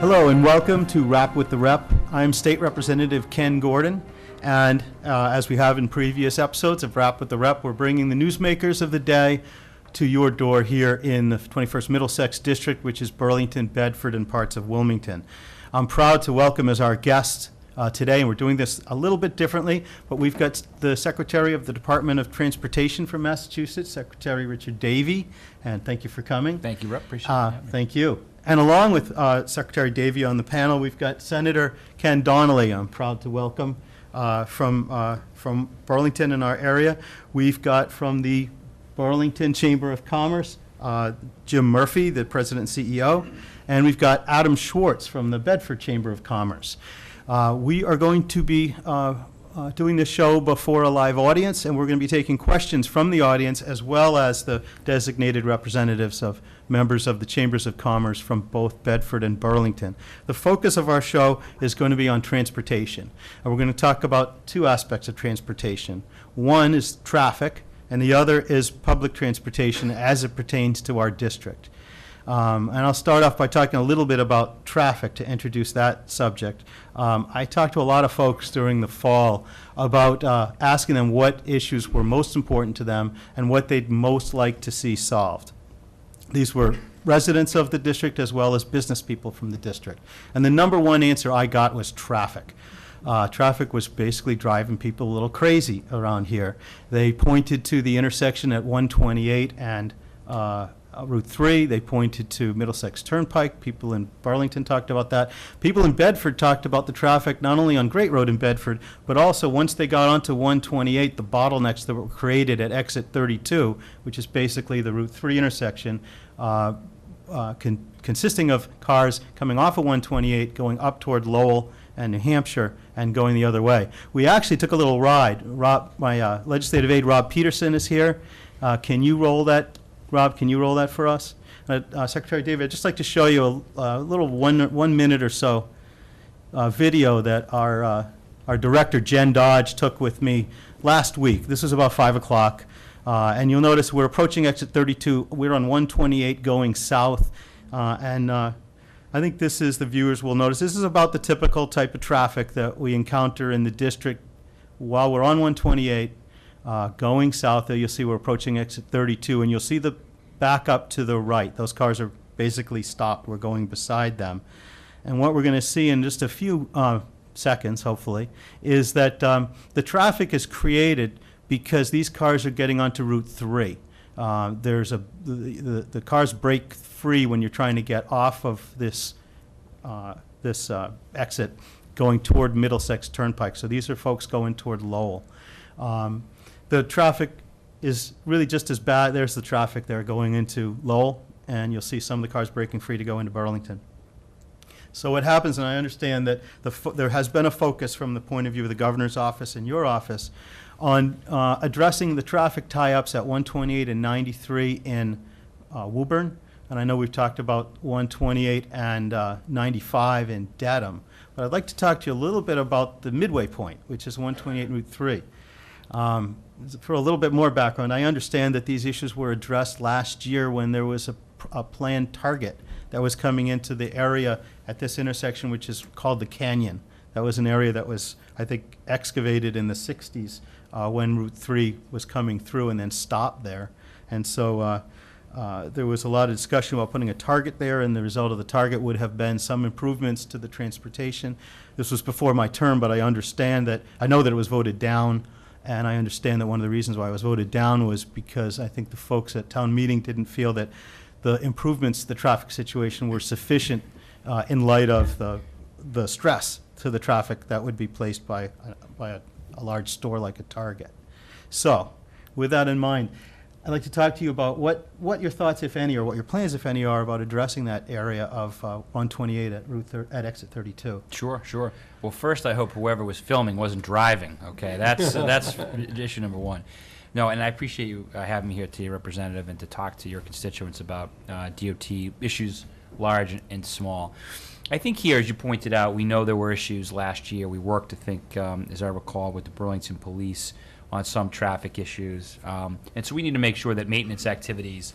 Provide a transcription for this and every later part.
Hello and welcome to Rap with the Rep. I'm State Representative Ken Gordon, and as we have in previous episodes of Rap with the Rep, we're bringing the newsmakers of the day to your door here in the 21st Middlesex District, which is Burlington, Bedford, and parts of Wilmington. I'm proud to welcome as our guest today, and we're doing this a little bit differently, but we've got the Secretary of the Department of Transportation from Massachusetts, Secretary Richard Davey, and thank you for coming. Thank you, Rep. Appreciate it. Thank you. And along with Secretary Davey on the panel, we've got Senator Ken Donnelly. I'm proud to welcome from Burlington in our area. We've got from the Burlington Chamber of Commerce, Jim Murphy, the President and CEO, and we've got Adam Schwartz from the Bedford Chamber of Commerce. We are going to be doing this show before a live audience, and we're going to be taking questions from the audience as well as the designated representatives of members of the Chambers of Commerce from both Bedford and Burlington. The focus of our show is going to be on transportation, and we're going to talk about two aspects of transportation. One is traffic, and the other is public transportation as it pertains to our district. And I'll start off by talking a little bit about traffic to introduce that subject. I talked to a lot of folks during the fall about asking them what issues were most important to them and what they'd most like to see solved. These were residents of the district as well as business people from the district. And the number one answer I got was traffic. Traffic was basically driving people a little crazy around here. They pointed to the intersection at 128 and Route 3. They pointed to Middlesex Turnpike. People in Burlington talked about that. People in Bedford talked about the traffic not only on Great Road in Bedford, but also once they got onto 128, the bottlenecks that were created at exit 32, which is basically the Route 3 intersection, consisting of cars coming off of 128, going up toward Lowell and New Hampshire, and going the other way. We actually took a little ride. My legislative aide, Rob Peterson, is here. Can you roll that? Rob, can you roll that for us? Secretary David, I'd just like to show you a little one minute or so video that our director, Jen Dodge, took with me last week. This was about 5 o'clock. And you'll notice we're approaching exit 32. We're on 128 going south. And I think this is, the viewers will notice, this is about the typical type of traffic that we encounter in the district while we're on 128. Going south there, you'll see we're approaching exit 32, and you'll see the back up to the right. Those cars are basically stopped. We're going beside them. And what we're going to see in just a few seconds, hopefully, is that the traffic is created because these cars are getting onto Route 3. The cars break free when you're trying to get off of this exit going toward Middlesex Turnpike. So these are folks going toward Lowell. The traffic is really just as bad. There's the traffic there going into Lowell, and you'll see some of the cars breaking free to go into Burlington. So what happens, and I understand that there has been a focus from the point of view of the governor's office and your office on addressing the traffic tie-ups at 128 and 93 in Woburn, and I know we've talked about 128 and 95 in Dedham, but I'd like to talk to you a little bit about the midway point, which is 128 and Route 3. For a little bit more background, I understand that these issues were addressed last year when there was a planned target that was coming into the area at this intersection, which is called the Canyon. That was an area that was, I think, excavated in the 60s when Route 3 was coming through and then stopped there. And so there was a lot of discussion about putting a target there, and the result of the target would have been some improvements to the transportation. This was before my term, but I know that it was voted down. And I understand that one of the reasons why it was voted down was because I think the folks at town meeting didn't feel that the improvements to the traffic situation were sufficient in light of the stress to the traffic that would be placed by a large store like a Target. So with that in mind, I'd like to talk to you about what your thoughts, if any, or what your plans, if any, are about addressing that area of 128 at exit 32. Sure. Well, first, I hope whoever was filming wasn't driving. Okay, that's issue number one. No, and I appreciate you having me here to your representative and to talk to your constituents about DOT issues, large and small. I think here, as you pointed out, we know there were issues last year. We worked, I think, as I recall, with the Burlington Police on some traffic issues. And so we need to make sure that maintenance activities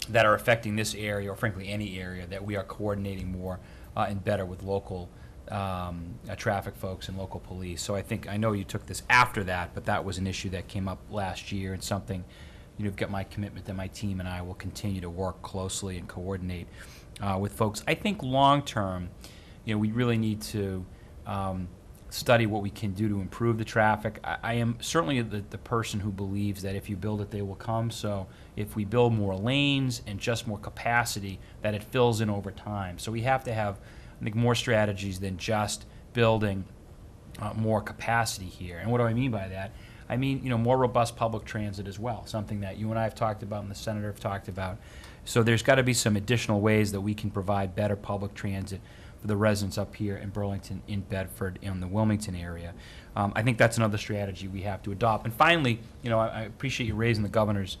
that are affecting this area, or frankly any area, that we are coordinating more and better with local traffic folks and local police. So I know you took this after that, but that was an issue that came up last year, and something, you've got my commitment that my team and I will continue to work closely and coordinate with folks. I think long term, we really need to study what we can do to improve the traffic. I am certainly the person who believes that if you build it, they will come. So if we build more lanes and just more capacity, that it fills in over time. So we have to have, I think, more strategies than just building more capacity here. And what do I mean by that? I mean, more robust public transit as well, something that you and I have talked about and the Senator have talked about. So there's got to be some additional ways that we can provide better public transit for the residents up here in Burlington, in Bedford, in the Wilmington area. I think that's another strategy we have to adopt. And finally, I appreciate you raising the governor's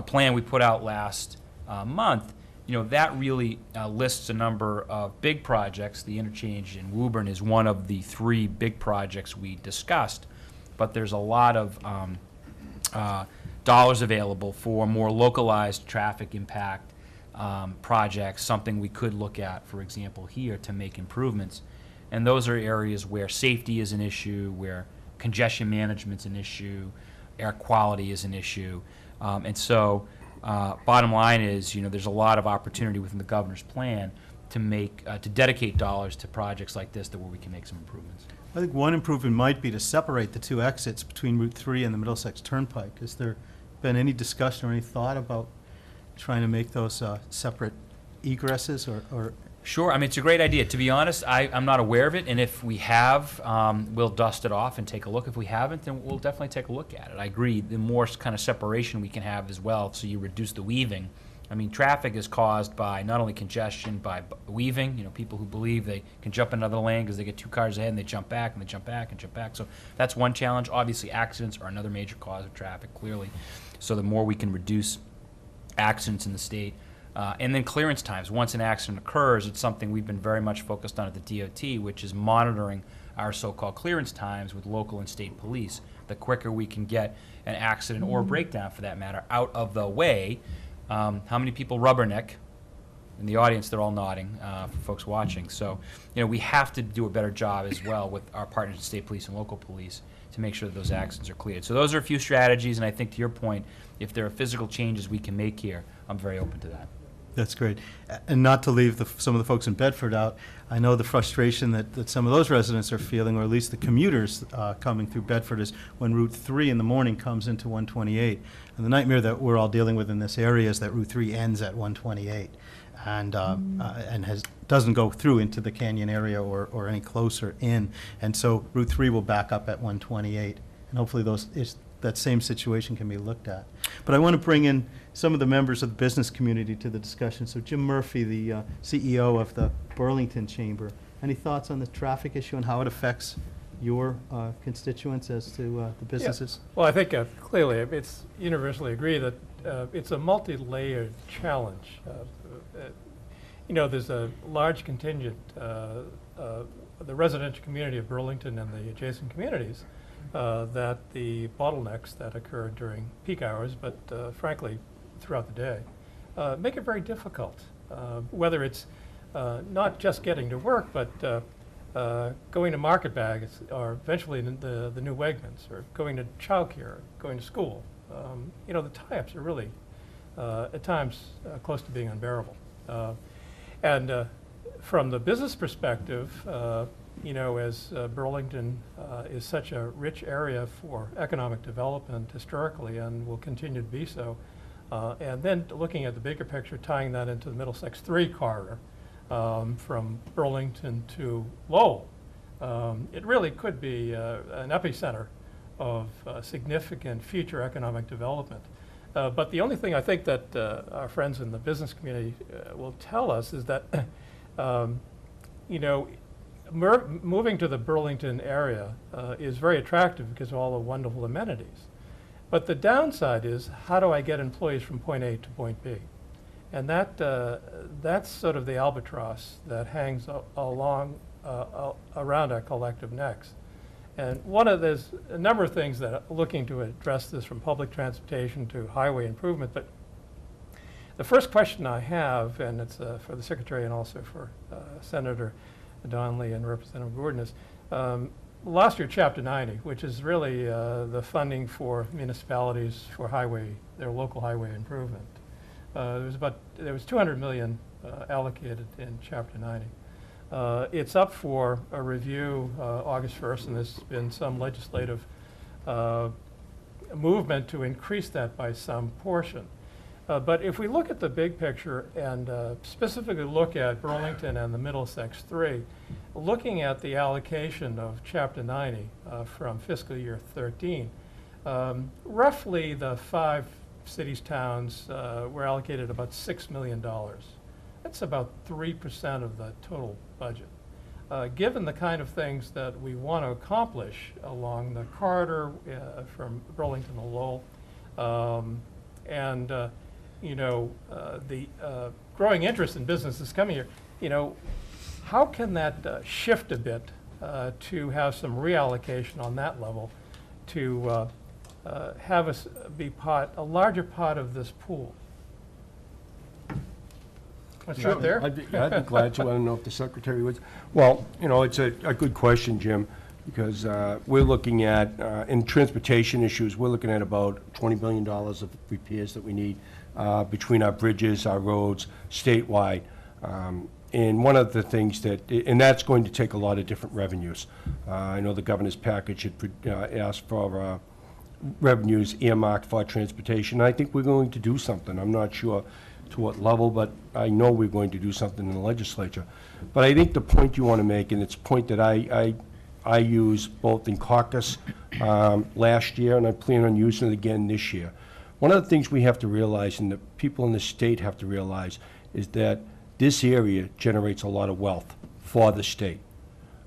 plan we put out last month. That really lists a number of big projects. The interchange in Woburn is one of the 3 big projects we discussed, but there's a lot of dollars available for more localized traffic impact projects, something we could look at, for example, here to make improvements. And those are areas where safety is an issue, where congestion management's an issue, air quality is an issue. And so bottom line is, there's a lot of opportunity within the governor's plan to dedicate dollars to projects like this where we can make some improvements. I think one improvement might be to separate the 2 exits between Route 3 and the Middlesex Turnpike. Has there been any discussion or any thought about trying to make those separate egresses or Sure. I mean, it's a great idea. To be honest, I'm not aware of it, and if we have, we'll dust it off and take a look. If we haven't, then we'll definitely take a look at it. I agree. The more kind of separation we can have as well, so you reduce the weaving. I mean, traffic is caused by not only congestion, by weaving. People who believe they can jump another lane because they get 2 cars ahead and they jump back and they jump back and jump back. So that's one challenge. Obviously, accidents are another major cause of traffic, clearly. So the more we can reduce accidents in the state. And then clearance times. Once an accident occurs, it's something we've been very much focused on at the DOT, which is monitoring our so-called clearance times with local and state police. The quicker we can get an accident or a breakdown, for that matter, out of the way. How many people rubberneck? In the audience, they're all nodding for folks watching. So, we have to do a better job as well with our partners in state police and local police to make sure that those accidents are cleared. So those are a few strategies, and I think to your point, if there are physical changes we can make here, I'm very open to that. That's great. And not to leave some of the folks in Bedford out, I know the frustration that some of those residents are feeling, or at least the commuters coming through Bedford, is when Route 3 in the morning comes into 128. And the nightmare that we're all dealing with in this area is that Route 3 ends at 128 and doesn't go through into the Canyon area or any closer in. And so Route 3 will back up at 128. And hopefully that same situation can be looked at. But I want to bring in some of the members of the business community to the discussion. So Jim Murphy, the CEO of the Burlington Chamber, any thoughts on the traffic issue and how it affects your constituents as to the businesses? Yeah. Well, I think clearly it's universally agreed that it's a multi-layered challenge. There's a large contingent, the residential community of Burlington and the adjacent communities, that the bottlenecks that occur during peak hours, but frankly throughout the day, make it very difficult. Whether it's not just getting to work, but going to Market Bags, or eventually the new Wegmans, or going to childcare, going to school. The tie-ups are really at times close to being unbearable. And from the business perspective, as Burlington is such a rich area for economic development historically and will continue to be so, and then looking at the bigger picture, tying that into the Middlesex 3 corridor from Burlington to Lowell, it really could be an epicenter of significant future economic development. But the only thing I think that our friends in the business community will tell us is that, moving to the Burlington area is very attractive because of all the wonderful amenities. But the downside is, how do I get employees from point A to point B? And that's sort of the albatross that hangs around our collective necks. And there's a number of things that are looking to address this, from public transportation to highway improvement. But The first question I have, and it's for the Secretary and also for Senator Donnelly and Representative Gordon, is last year, Chapter 90, which is really the funding for municipalities for their local highway improvement. There was $200 million allocated in Chapter 90. It's up for a review August 1st, and there's been some legislative movement to increase that by some portion. But if we look at the big picture and specifically look at Burlington and the Middlesex 3, looking at the allocation of Chapter 90 from fiscal year 13, roughly the 5 cities, towns were allocated about $6 million. That's about 3% of the total budget. Given the kind of things that we want to accomplish along the corridor from Burlington to Lowell, and the growing interest in businesses coming here, how can that shift a bit to have some reallocation on that level to have us be a larger part of this pool? Want to start there? I'd be glad to. I don't know if the Secretary would. Well, it's a good question, Jim, because we're looking at, in transportation issues, we're looking at about $20 billion of repairs that we need between our bridges, our roads, statewide. And one of the things and that's going to take a lot of different revenues. I know the governor's package had asked for revenues earmarked for transportation. I think we're going to do something. I'm not sure to what level, but I know we're going to do something in the legislature. But I think the point you want to make, and it's a point that I use both in caucus last year, and I plan on using it again this year. One of the things we have to realize, and the people in the state have to realize, is that this area generates a lot of wealth for the state.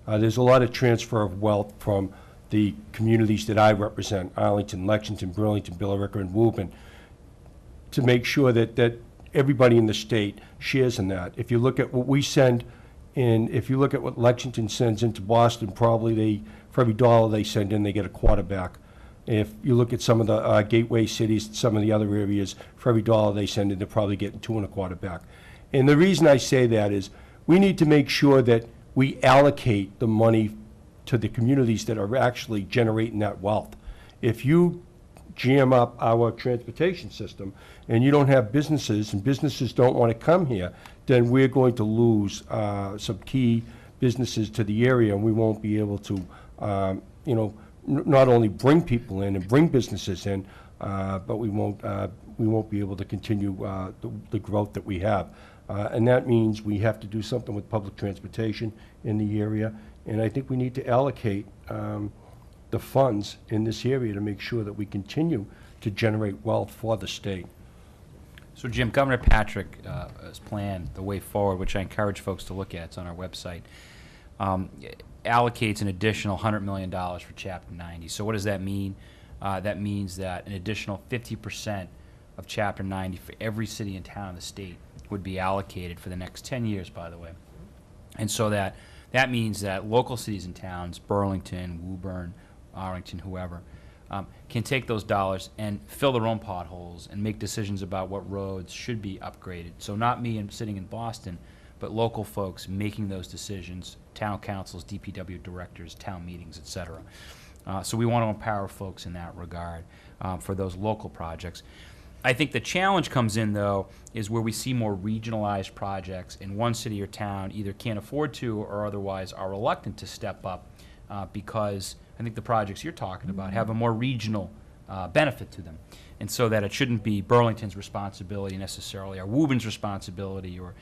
There's a lot of transfer of wealth from the communities that I represent, Arlington, Lexington, Burlington, Billerica, and Woburn, to make sure that everybody in the state shares in that. If you look at what we send in, if you look at what Lexington sends into Boston, probably for every dollar they send in, they get a quarterback. If you look at some of the gateway cities, some of the other areas, for every dollar they send in, they're probably getting 2 1/4 back. And the reason I say that is we need to make sure that we allocate the money to the communities that are actually generating that wealth. If you jam up our transportation system and you don't have businesses and businesses don't want to come here, then we're going to lose some key businesses to the area, and we won't be able to, not only bring people in and bring businesses in, but we won't be able to continue the growth that we have. And that means we have to do something with public transportation in the area, and I think we need to allocate the funds in this area to make sure that we continue to generate wealth for the state. So Jim, Governor Patrick has planned the way forward, which I encourage folks to look at. It's on our website. Allocates an additional $100 million for Chapter 90. So what does that mean? That means that an additional 50% of Chapter 90 for every city and town in the state would be allocated for the next 10 years, by the way. And so that means that local cities and towns, Burlington, Woburn, Arlington, whoever, can take those dollars and fill their own potholes and make decisions about what roads should be upgraded. So not me sitting in Boston, but local folks making those decisions, town councils, DPW directors, town meetings, et cetera. So we want to empower folks in that regard for those local projects. I think the challenge comes in, though, is where we see more regionalized projects in one city or town either can't afford to or otherwise are reluctant to step up because I think the projects you're talking about have a more regional benefit to them. And so that it shouldn't be Burlington's responsibility necessarily, or Woburn's responsibility, or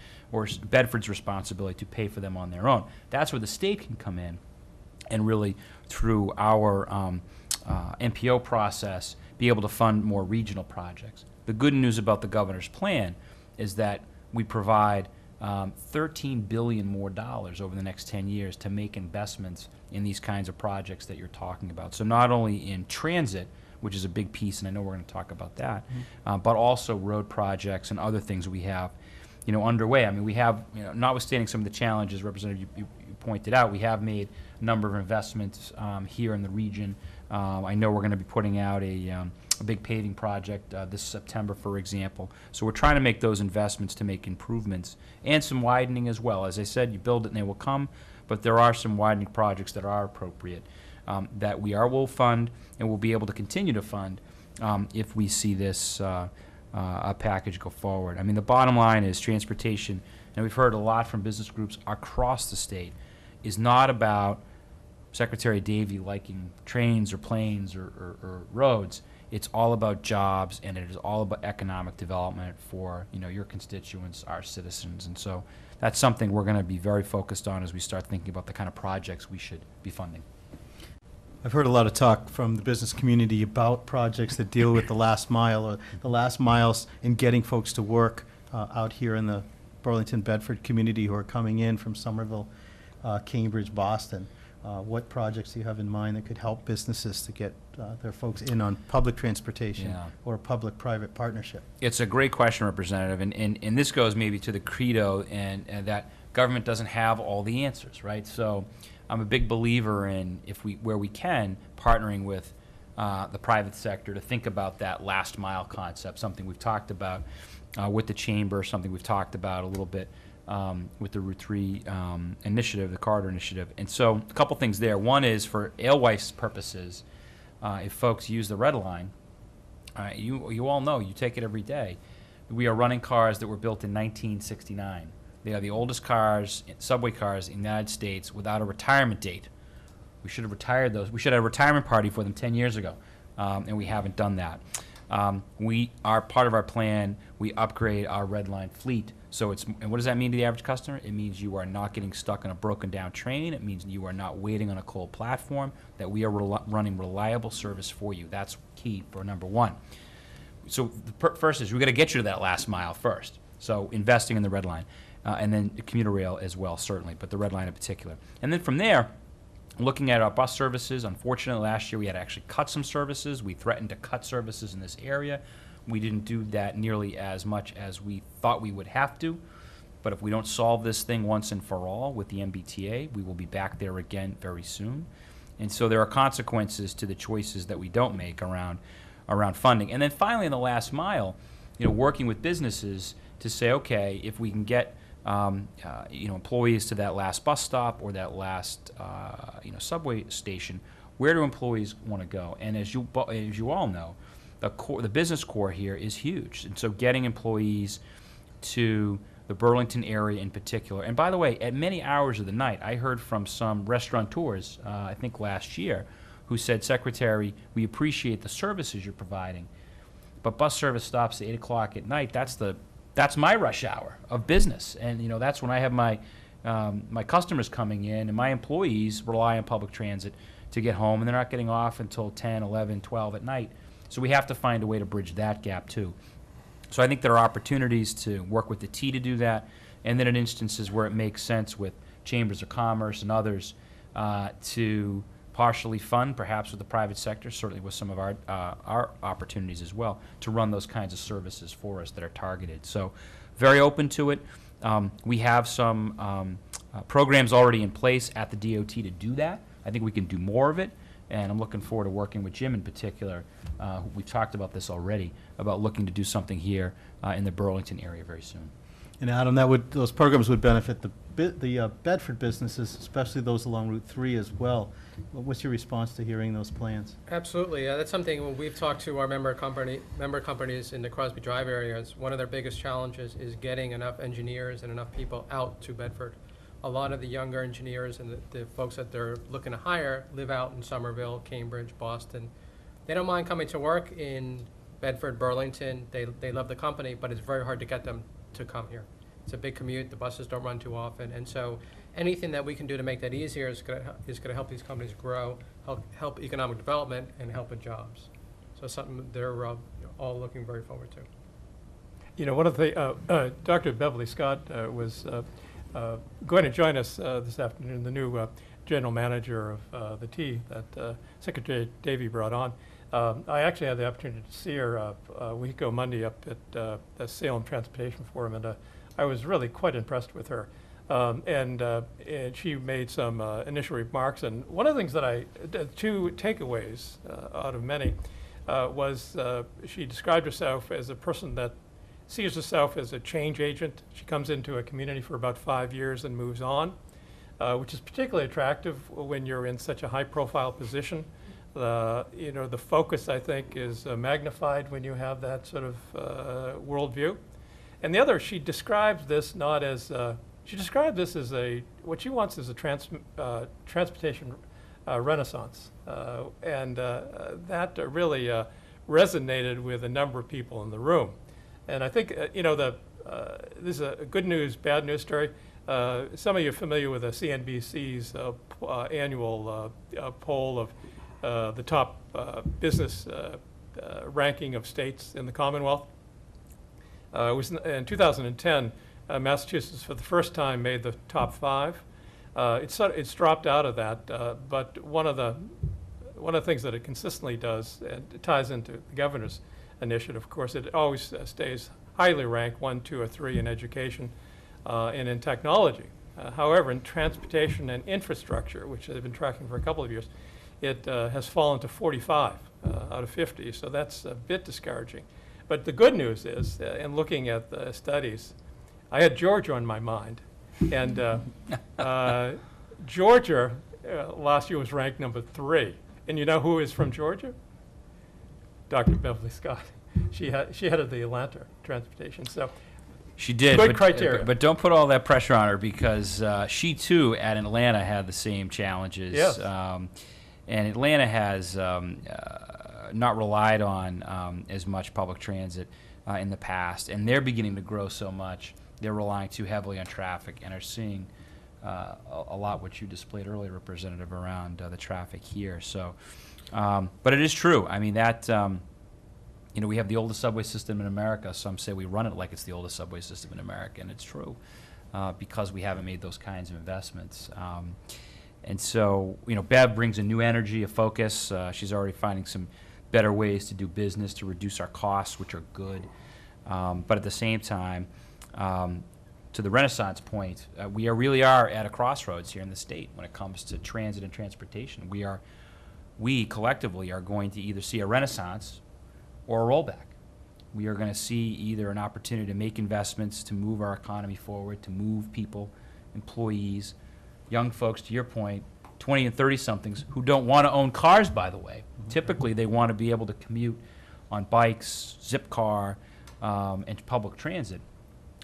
Bedford's responsibility to pay for them on their own. That's where the state can come in and really, through our MPO process, be able to fund more regional projects. The good news about the governor's plan is that we provide $13 billion more over the next 10 years to make investments in these kinds of projects that you're talking about. So not only in transit, which is a big piece, and I know we're going to talk about that, but also road projects and other things we have, underway. I mean, we have, notwithstanding some of the challenges, Representative, you pointed out, we have made a number of investments here in the region. I know we're going to be putting out a big paving project this September, for example. So we're trying to make those investments to make improvements and some widening as well. As I said, you build it and they will come, but there are some widening projects that are appropriate that we will fund and will be able to continue to fund if we see this a package go forward. I mean, the bottom line is transportation, and we've heard a lot from business groups across the state, is not about Secretary Davey liking trains or planes or roads. It's all about jobs, and it is all about economic development for your constituents, our citizens, and so that's something we're going to be very focused on as we start thinking about the kind of projects we should be funding. I've heard a lot of talk from the business community about projects that deal with the last mile, or the last miles in getting folks to work out here in the Burlington-Bedford community who are coming in from Somerville, Cambridge, Boston. What projects do you have in mind that could help businesses to get their folks in on public transportation Yeah. or public-private partnership? It's a great question, Representative, and this goes maybe to the credo and that government doesn't have all the answers, right? So I'm a big believer in, where we can, partnering with the private sector to think about that last mile concept, something we've talked about with the Chamber, something we've talked about a little bit with the Route 3 initiative, the corridor initiative. And so a couple things there. One is for Alewife purposes, if folks use the Red Line, you all know, you take it every day. We are running cars that were built in 1969. They are the oldest cars, subway cars in the United States without a retirement date. We should have retired those. We should have a retirement party for them 10 years ago, and we haven't done that. We are part of our plan. We upgrade our Red Line fleet. So and what does that mean to the average customer? It means you are not getting stuck on a broken down train. It means you are not waiting on a cold platform, that we are running reliable service for you. That's key for number one. So the first is we got to get you to that last mile first. So investing in the Red Line, and then the commuter rail as well, certainly, but the Red Line in particular. And then from there, looking at our bus services, unfortunately last year we had to actually cut some services. We threatened to cut services in this area. We didn't do that nearly as much as we thought we would have to. But if we don't solve this thing once and for all with the MBTA, we will be back there again very soon. And so there are consequences to the choices that we don't make around funding. And then finally, in the last mile, working with businesses to say, okay, if we can get employees to that last bus stop or that last subway station, where do employees want to go? And as you all know, the business core here is huge, and so getting employees to the Burlington area in particular. And by the way, at many hours of the night, I heard from some restaurateurs, I think last year, who said, Secretary, we appreciate the services you're providing, but bus service stops at 8 o'clock at night. That's my rush hour of business, and that's when I have my customers coming in, and my employees rely on public transit to get home, and they're not getting off until 10, 11, 12 at night. So we have to find a way to bridge that gap too. So I think there are opportunities to work with the T to do that, and then in instances where it makes sense with chambers of commerce and others to partially fund, perhaps with the private sector, certainly with some of our opportunities as well, to run those kinds of services for us that are targeted. So very open to it. We have some programs already in place at the DOT to do that. I think we can do more of it, and I'm looking forward to working with Jim in particular. We've talked about this already, about looking to do something here in the Burlington area very soon. And Adam, those programs would benefit the Bedford businesses, especially those along Route 3 as well. What's your response to hearing those plans? Absolutely. That's something when we've talked to our member companies in the Crosby Drive areas. One of their biggest challenges is getting enough engineers and enough people out to Bedford. A lot of the younger engineers and the folks that they're looking to hire live out in Somerville, Cambridge, Boston. They don't mind coming to work in Bedford, Burlington. They love the company, but it's very hard to get them to come here. It's a big commute. The buses don't run too often, and so anything that we can do to make that easier is going to help these companies grow, help economic development, and help with jobs. So something they're all looking very forward to. One of the Dr. Beverly Scott was going to join us this afternoon, the new general manager of the T that Secretary Davey brought on. I actually had the opportunity to see her a week ago Monday up at the Salem Transportation Forum, and I was really quite impressed with her. And she made some initial remarks. And one of the things two takeaways out of many, was she described herself as a person that sees herself as a change agent. She comes into a community for about 5 years and moves on, which is particularly attractive when you're in such a high-profile position. The focus, I think, is magnified when you have that sort of worldview. And the other, she describes this not as what she wants is a transportation renaissance. And that really resonated with a number of people in the room. And I think, this is a good news, bad news story. Some of you are familiar with the CNBC's annual poll of the top business ranking of states in the Commonwealth. It was in 2010, Massachusetts for the first time made the top 5. It's dropped out of that, but one of the things that it consistently does, and it ties into the governor's initiative, of course, it always stays highly ranked 1, 2, or 3 in education and in technology. However, in transportation and infrastructure, which they've been tracking for a couple of years, it has fallen to 45 out of 50, so that's a bit discouraging. But the good news is, in looking at the studies, I had Georgia on my mind, and Georgia last year was ranked number 3. And you know who is from Georgia? Dr. Beverly Scott. She headed the Atlanta transportation. So She did. Good but, criteria. But don't put all that pressure on her, because she too at Atlanta had the same challenges. Yes. And Atlanta has not relied on as much public transit in the past, and they're beginning to grow so much. They're relying too heavily on traffic and are seeing a lot what you displayed earlier, Representative, around the traffic here. So, but it is true. I mean, that, we have the oldest subway system in America. Some say we run it like it's the oldest subway system in America, and it's true because we haven't made those kinds of investments. And so, Bev brings a new energy, a focus. She's already finding some better ways to do business, to reduce our costs, which are good. But at the same time, to the Renaissance point, we really are at a crossroads here in the state when it comes to transit and transportation. We collectively are going to either see a renaissance or a rollback. We are going to see either an opportunity to make investments, to move our economy forward, to move people, employees, young folks, to your point, 20 and 30-somethings who don't want to own cars, by the way. Typically, they want to be able to commute on bikes, zip car, and public transit.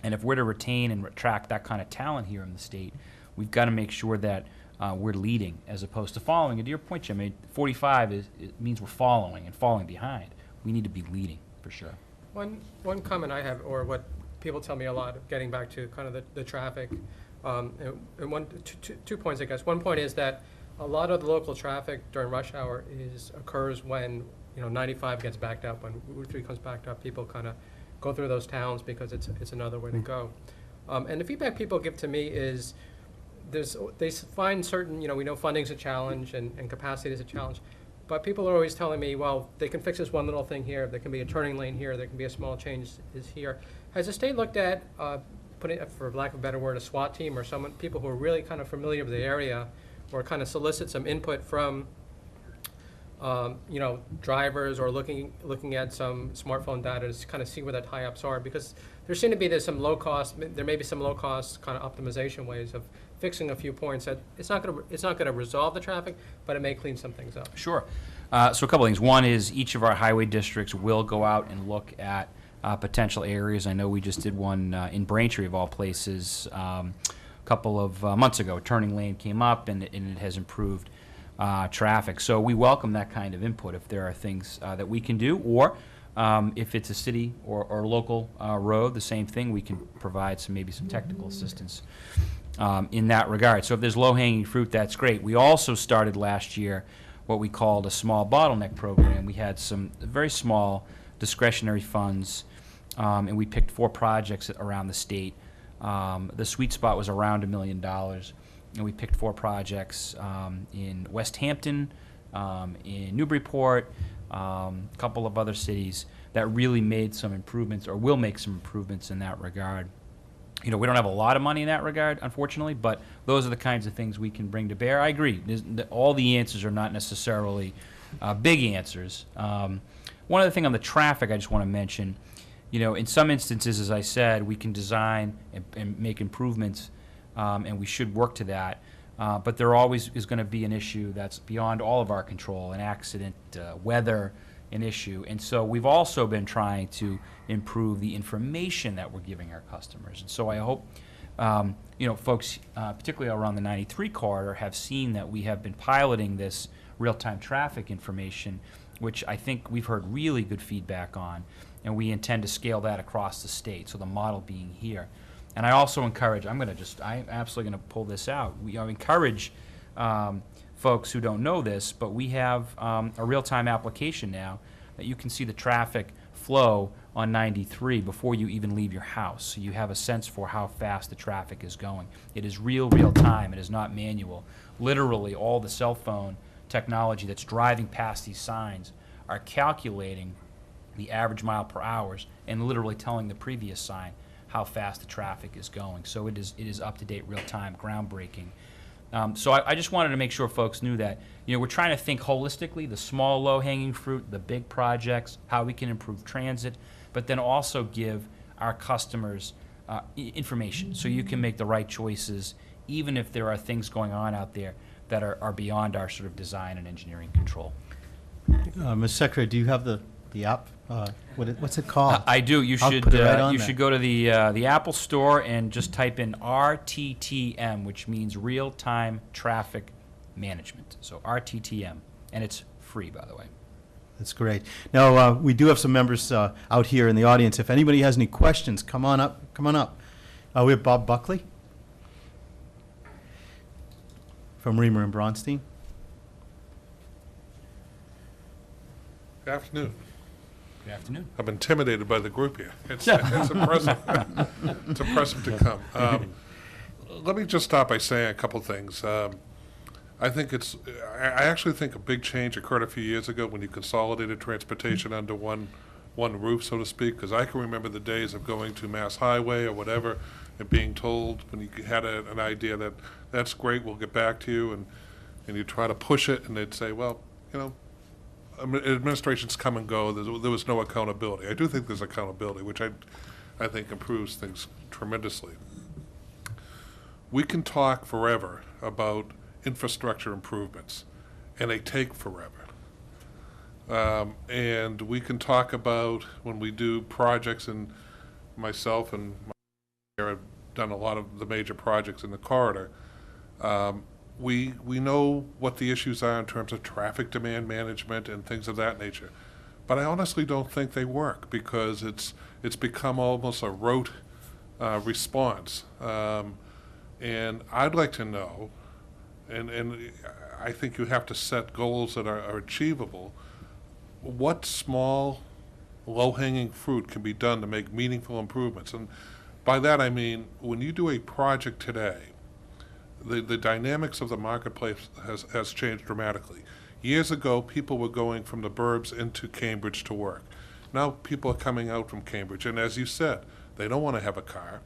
And if we're to retain and attract that kind of talent here in the state, we've got to make sure that we're leading as opposed to following. And to your point, Jim, 45 it means we're following and falling behind. We need to be leading, for sure. One comment I have, or what people tell me a lot, getting back to kind of the traffic, and two points, I guess. One point is that a lot of the local traffic during rush hour occurs when 95 gets backed up, when Route 3 comes backed up. People kind of go through those towns because it's another way to go. And the feedback people give to me is they find certain, we know funding's a challenge and capacity is a challenge, but people are always telling me, well, they can fix this one little thing here, there can be a turning lane here, there can be a small change is here. Has the state looked at putting, for lack of a better word, a SWAT team or people who are really kind of familiar with the area, or kind of solicit some input from drivers, or looking at some smartphone data to kind of see where the tie-ups are, because there seem to be there may be some low-cost kind of optimization ways of fixing a few points that it's not going to resolve the traffic, but it may clean some things up. Sure. So a couple things. One is each of our highway districts will go out and look at potential areas. I know we just did one in Braintree, of all places, a couple of months ago. A turning lane came up, and it has improved traffic. So we welcome that kind of input if there are things that we can do, or if it's a city or local road, the same thing, we can provide maybe some technical assistance in that regard. So if there's low-hanging fruit, that's great. We also started last year what we called a small bottleneck program. We had some very small discretionary funds, and we picked 4 projects around the state. The sweet spot was around $1 million. And we picked 4 projects in West Hampton, in Newburyport, a couple of other cities that really made some improvements, or will make some improvements in that regard. You know, we don't have a lot of money in that regard, unfortunately, but those are the kinds of things we can bring to bear. I agree. All the answers are not necessarily big answers. One other thing on the traffic I just want to mention, you know, in some instances, as I said, we can design and make improvements, and we should work to that. But there always is going to be an issue that's beyond all of our control, an accident, weather, an issue. And so we've also been trying to improve the information that we're giving our customers. And so I hope, you know, folks, particularly around the 93 corridor, have seen that we have been piloting this real-time traffic information, which I think we've heard really good feedback on, and we intend to scale that across the state, so the model being here. And I also encourage, I'm absolutely going to pull this out. I encourage folks who don't know this, but we have a real-time application now that you can see the traffic flow on 93 before you even leave your house. So you have a sense for how fast the traffic is going. It is real time. It is not manual. Literally, all the cell phone technology that's driving past these signs are calculating the average mile per hour and literally telling the previous sign how fast the traffic is going. So it is up to date, real time, groundbreaking. So I just wanted to make sure folks knew that, you know, we're trying to think holistically, the small, low-hanging fruit, the big projects, how we can improve transit, but then also give our customers information so you can make the right choices, even if there are things going on out there that are beyond our sort of design and engineering control. Ms. Secretary, do you have the app? What's it called? I do. You I'll should put it right on you there. should go to the Apple Store and just type in RTTM, which means Real Time Traffic Management. So RTTM, and it's free, by the way. That's great. Now, we do have some members out here in the audience. If anybody has any questions, come on up. Come on up. We have Bob Buckley from Reamer and Bronstein. Good afternoon. Good afternoon. I'm intimidated by the group here. It's impressive. It's impressive to come. Let me just start by saying a couple things. I think I actually think a big change occurred a few years ago when you consolidated transportation under one roof, so to speak, because I can remember the days of going to Mass Highway or whatever and being told when you had an idea that that's great, we'll get back to you, and you try to push it, and they'd say, well, you know, administrations come and go. There was no accountability. I do think there's accountability, which I think improves things tremendously. We can talk forever about infrastructure improvements, and they take forever. And we can talk about when we do projects, and myself and have done a lot of the major projects in the corridor. We know what the issues are in terms of traffic demand management and things of that nature. But I honestly don't think they work because it's become almost a rote response. And I'd like to know, and I think you have to set goals that are achievable, what small, low-hanging fruit can be done to make meaningful improvements. And by that I mean, when you do a project today, the dynamics of the marketplace has changed dramatically. Years ago, people were going from the burbs into Cambridge to work. Now people are coming out from Cambridge, and as you said, they don't want to have a car.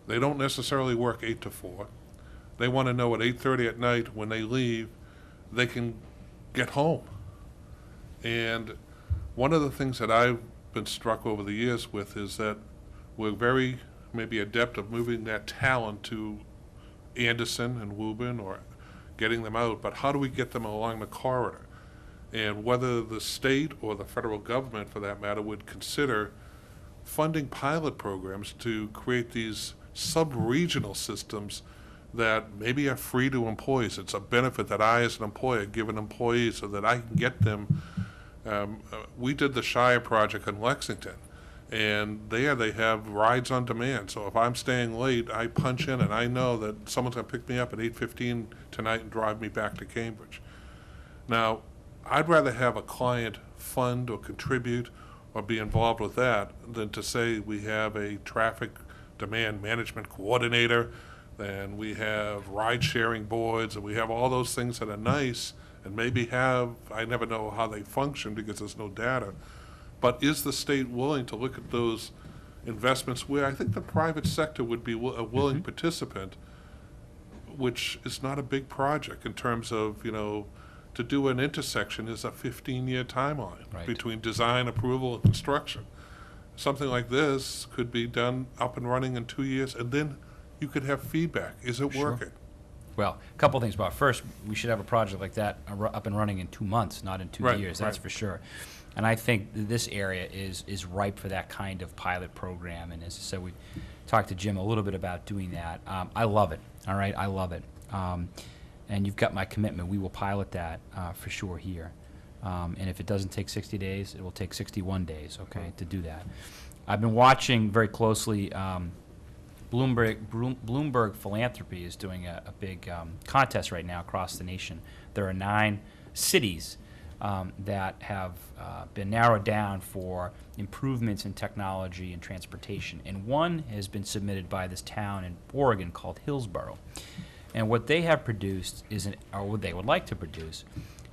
They don't necessarily work 8 to 4. They want to know at 8:30 at night when they leave, they can get home. And one of the things that I've been struck over the years with is that we're very maybe adept of moving that talent to Anderson and Woburn or getting them out, but how do we get them along the corridor? And whether the state or the federal government, for that matter, would consider funding pilot programs to create these sub-regional systems that maybe are free to employees. It's a benefit that I, as an employer, give an employee so that I can get them. We did the Shire project in Lexington, and there they have rides on demand. So if I'm staying late, I punch in and I know that someone's going to pick me up at 8:15 tonight and drive me back to Cambridge. Now, I'd rather have a client fund or contribute or be involved with that than to say we have a traffic demand management coordinator, and we have ride-sharing boards, and we have all those things that are nice and maybe I never know how they function because there's no data. But is the state willing to look at those investments where I think the private sector would be a willing participant, which is not a big project in terms of, to do an intersection is a 15-year timeline Right. between design, approval, and construction. Something like this could be done up and running in 2 years, and then you could have feedback. Is it Sure. working? Well, a couple things, Bob. First, we should have a project like that up and running in 2 months, not in 2 Right, years, that's right. for sure. And I think this area is ripe for that kind of pilot program. And as I said, we talked to Jim a little bit about doing that. I love it, all right? I love it. And you've got my commitment. We will pilot that for sure here. And if it doesn't take 60 days, it will take 61 days, okay, to do that. I've been watching very closely. Bloomberg Philanthropy is doing a big contest right now across the nation. There are 9 cities that have been narrowed down for improvements in technology and transportation. And one has been submitted by this town in Oregon called Hillsborough. And what they have produced or what they would like to produce,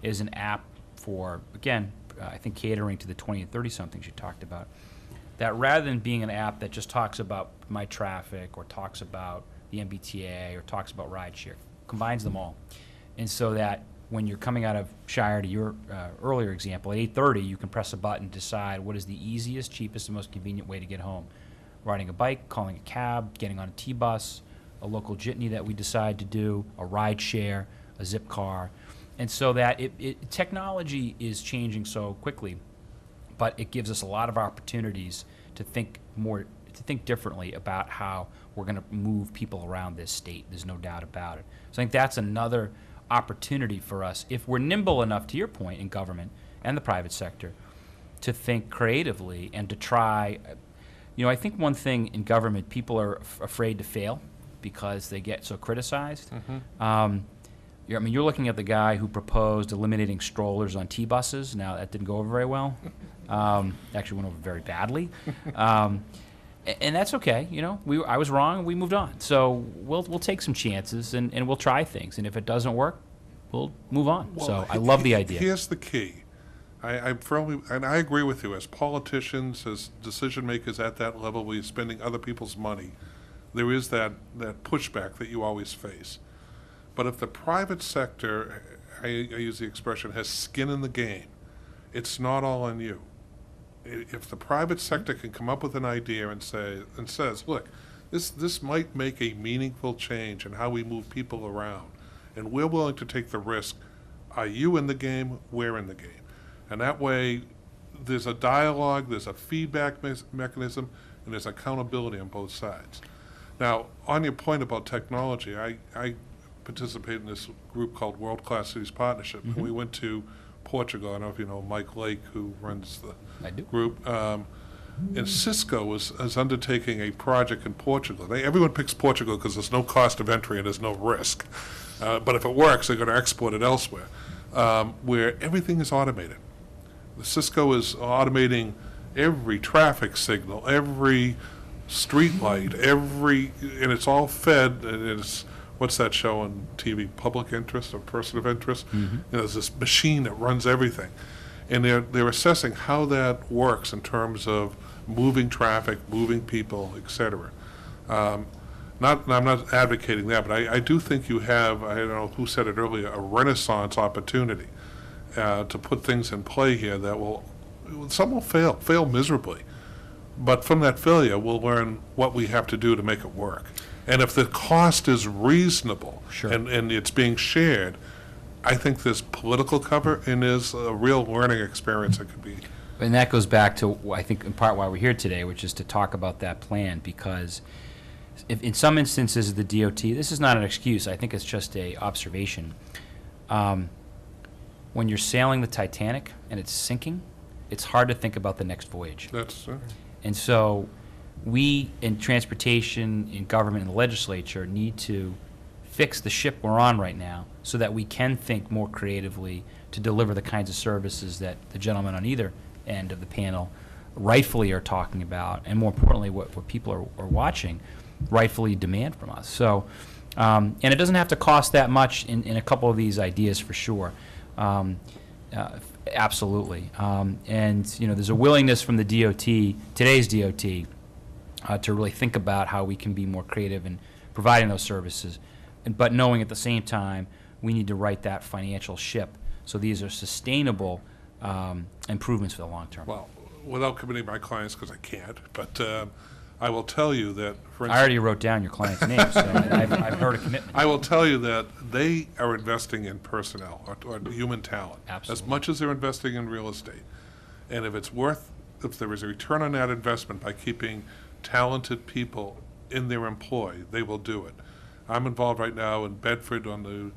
is an app for, again, I think catering to the 20 and 30-somethings you talked about, that rather than being an app that just talks about my traffic or talks about the MBTA or talks about rideshare, combines them all. And so that when you're coming out of Shire, to your earlier example, at 8:30, you can press a button, decide what is the easiest, cheapest, and most convenient way to get home. Riding a bike, calling a cab, getting on a T-bus, a local jitney that we decide to do, a ride share, a zip car. And so that technology is changing so quickly, but it gives us a lot of opportunities to think differently about how we're going to move people around this state. There's no doubt about it. So I think that's another opportunity for us, if we're nimble enough, to your point, in government and the private sector, to think creatively and to try. I think one thing in government, people are afraid to fail because they get so criticized. You're looking at the guy who proposed eliminating strollers on T-buses. Now, that didn't go over very well. Actually went over very badly. And that's okay. I was wrong, and we moved on. So we'll take some chances, and we'll try things. And if it doesn't work, we'll move on. So I love the idea. Here's the key. I'm firmly, and I agree with you, as politicians, as decision makers at that level where you're spending other people's money, there is that pushback that you always face. But if the private sector, I use the expression, has skin in the game, it's not all on you. If the private sector can come up with an idea and says, look, this might make a meaningful change in how we move people around, and we're willing to take the risk, are you in the game? We're in the game. And that way, there's a dialogue, there's a feedback mechanism, and there's accountability on both sides. Now, on your point about technology, I participate in this group called World Class Cities Partnership. And we went to Portugal. I don't know if you know Mike Lake, who runs the group. And Cisco is undertaking a project in Portugal. Everyone picks Portugal because there's no cost of entry and there's no risk. But if it works, they're going to export it elsewhere, where everything is automated. Cisco is automating every traffic signal, every street light, and it's all fed, and it's, what's that show on TV, Public Interest or Person of Interest? There's this machine that runs everything. And they're assessing how that works in terms of moving traffic, moving people, et cetera. I'm not advocating that, but I do think you have, I don't know who said it earlier, a renaissance opportunity to put things in play here that some will fail miserably. But from that failure, we'll learn what we have to do to make it work. And if the cost is reasonable and it's being shared, I think there's political cover and there's a real learning experience that could be. And that goes back to, I think, in part why we're here today, which is to talk about that plan, because if in some instances the DOT, this is not an excuse, I think it's just a observation. When you're sailing the Titanic and it's sinking, it's hard to think about the next voyage. And so we, in transportation, in government, in the legislature, need to fix the ship we're on right now so that we can think more creatively to deliver the kinds of services that the gentlemen on either end of the panel rightfully are talking about, and more importantly, what people are watching rightfully demand from us. So, and it doesn't have to cost that much in a couple of these ideas for sure. Absolutely. And there's a willingness from the DOT, today's DOT, to really think about how we can be more creative in providing those services, but knowing at the same time we need to right that financial ship so these are sustainable improvements for the long term. Well, without committing my clients, because I can't, but I will tell you that, for I instance, already wrote down your client's name, so I've heard a commitment. I will tell you that they are investing in personnel or human talent as Absolutely. much as they're investing in real estate. And if there is a return on that investment by keeping talented people in their employ, they will do it. I'm involved right now in Bedford on the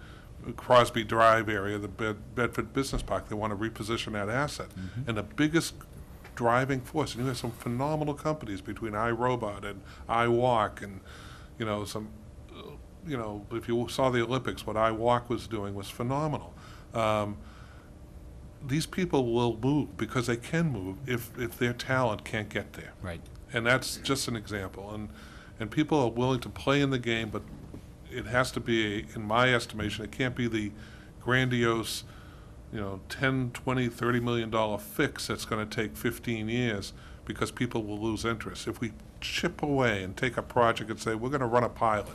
Crosby Drive area, the Bedford Business Park. They want to reposition that asset. And the biggest driving force, and you have some phenomenal companies between iRobot and iWalk and, if you saw the Olympics, what iWalk was doing was phenomenal. These people will move because they can move if their talent can't get there. Right. And that's just an example. And people are willing to play in the game, but it has to be, in my estimation, it can't be the grandiose, $10, $20, $30 million fix that's going to take 15 years because people will lose interest. If we chip away and take a project and say, we're going to run a pilot,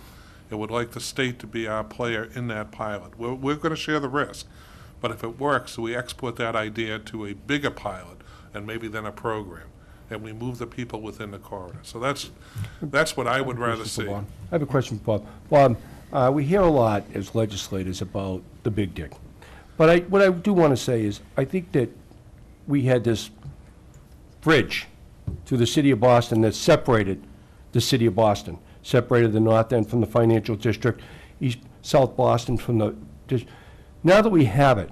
and would like the state to be our player in that pilot, we're going to share the risk. But if it works, we export that idea to a bigger pilot and maybe then a program, and we move the people within the corridor. So that's what I would rather see. I have a question for Bob. Bob, we hear a lot as legislators about the big dig. But what I do want to say is, I think that we had this bridge to the city of Boston that separated the city of Boston, separated the north end from the financial district, South Boston from the district. Now that we have it,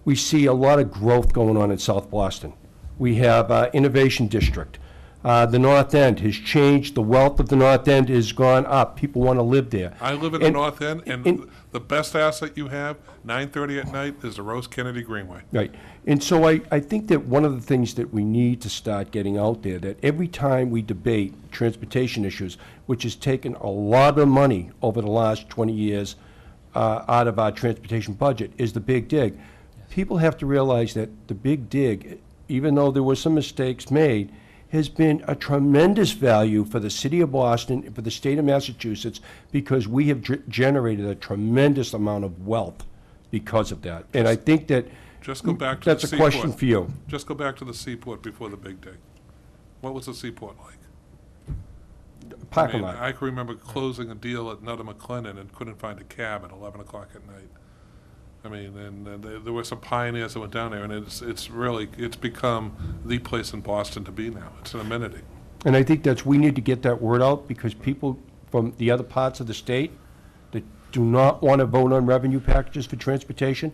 we see a lot of growth going on in South Boston. We have Innovation District. The North End has changed. The wealth of the North End has gone up. People want to live there. I live in the North End, and the best asset you have, 9:30 at night, is the Rose Kennedy Greenway. Right. And so I think that one of the things that we need to start getting out there, that every time we debate transportation issues, which has taken a lot of money over the last 20 years out of our transportation budget, is the big dig. Yes. People have to realize that the big dig, even though there were some mistakes made, has been a tremendous value for the city of Boston and for the state of Massachusetts, because we have generated a tremendous amount of wealth because of that. And I think that Just go back to the that's a seaport. question for you. Just go back to the seaport before the big dig. What was the seaport like? Parking lot. I can remember closing a deal at Nutter McLennan and couldn't find a cab at 11 o'clock at night. And there were some pioneers that went down there, and it's become the place in Boston to be now. It's an amenity. And I think we need to get that word out, because people from the other parts of the state that do not want to vote on revenue packages for transportation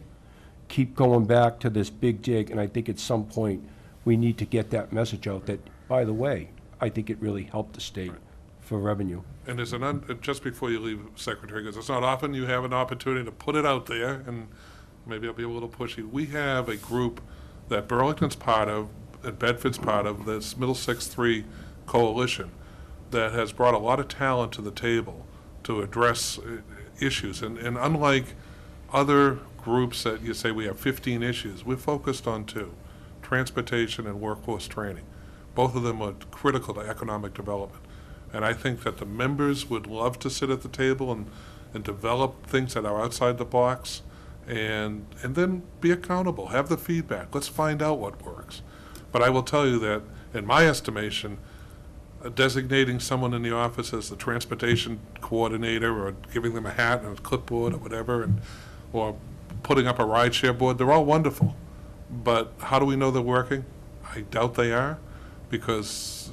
keep going back to this big dig. And I think at some point we need to get that message out that, by the way, I think it really helped the state for revenue. And there's just before you leave, Secretary, because it's not often you have an opportunity to put it out there, and maybe I'll be a little pushy. We have a group that Burlington's part of, and Bedford's part of, this Middlesex 3 Coalition, that has brought a lot of talent to the table to address issues. And unlike other groups that you say we have 15 issues, we're focused on 2, transportation and workforce training. Both of them are critical to economic development. And I think that the members would love to sit at the table and develop things that are outside the box, and then be accountable, have the feedback. Let's find out what works. But I will tell you that, in my estimation, designating someone in the office as the transportation coordinator, or giving them a hat and a clipboard or whatever, or putting up a rideshare board, they're all wonderful. But how do we know they're working? I doubt they are, because,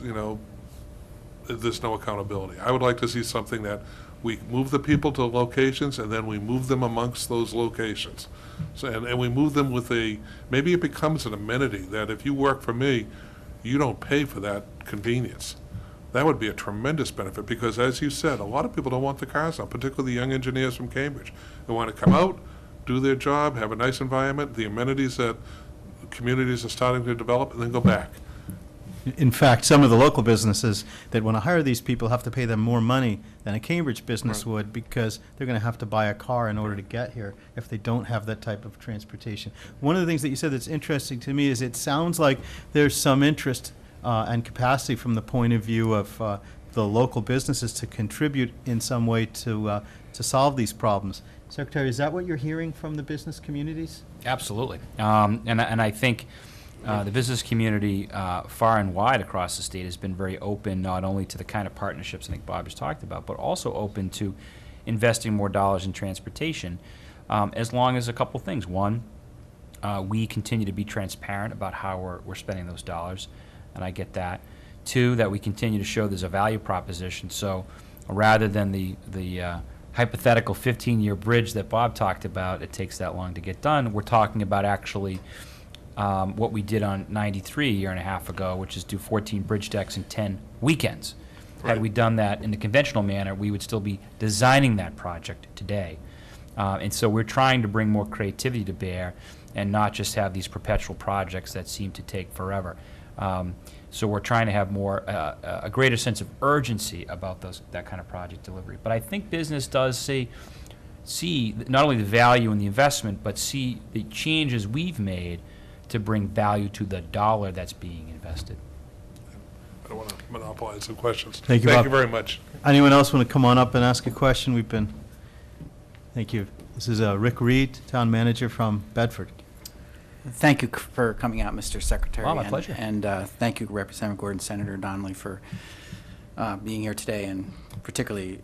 there's no accountability. I would like to see something that we move the people to locations, and then we move them amongst those locations. So, and we move them with maybe it becomes an amenity that if you work for me, you don't pay for that convenience. That would be a tremendous benefit, because, as you said, a lot of people don't want the cars now, particularly young engineers from Cambridge. They want to come out, do their job, have a nice environment, the amenities that communities are starting to develop, and then go back. In fact, some of the local businesses that want to hire these people have to pay them more money than a Cambridge business would, because they're going to have to buy a car in order to get here if they don't have that type of transportation. One of the things that you said that's interesting to me is it sounds like there's some interest and capacity from the point of view of the local businesses to contribute in some way to solve these problems. Secretary, is that what you're hearing from the business communities? Absolutely. And I think the business community far and wide across the state has been very open, not only to the kind of partnerships I think Bob has talked about, but also open to investing more dollars in transportation, as long as a couple things. One, we continue to be transparent about how we're spending those dollars, and I get that. Two, that we continue to show there's a value proposition. So rather than the hypothetical 15-year bridge that Bob talked about, it takes that long to get done, we're talking about actually what we did on 93 a year and a half ago, which is do 14 bridge decks in 10 weekends. Right. Had we done that in the conventional manner, we would still be designing that project today. And so we're trying to bring more creativity to bear and not just have these perpetual projects that seem to take forever. So we're trying to have more, a greater sense of urgency about that kind of project delivery. But I think business does see not only the value in the investment, but see the changes we've made to bring value to the dollar that's being invested. I don't want to monopolize the questions. Thank you, Bob. very much. Anyone else want to come on up and ask a question? Thank you. This is Rick Reed, Town Manager from Bedford. Thank you for coming out, Mr. Secretary. Oh, my pleasure. And thank you, Representative Gordon, Senator Donnelly, for being here today, and particularly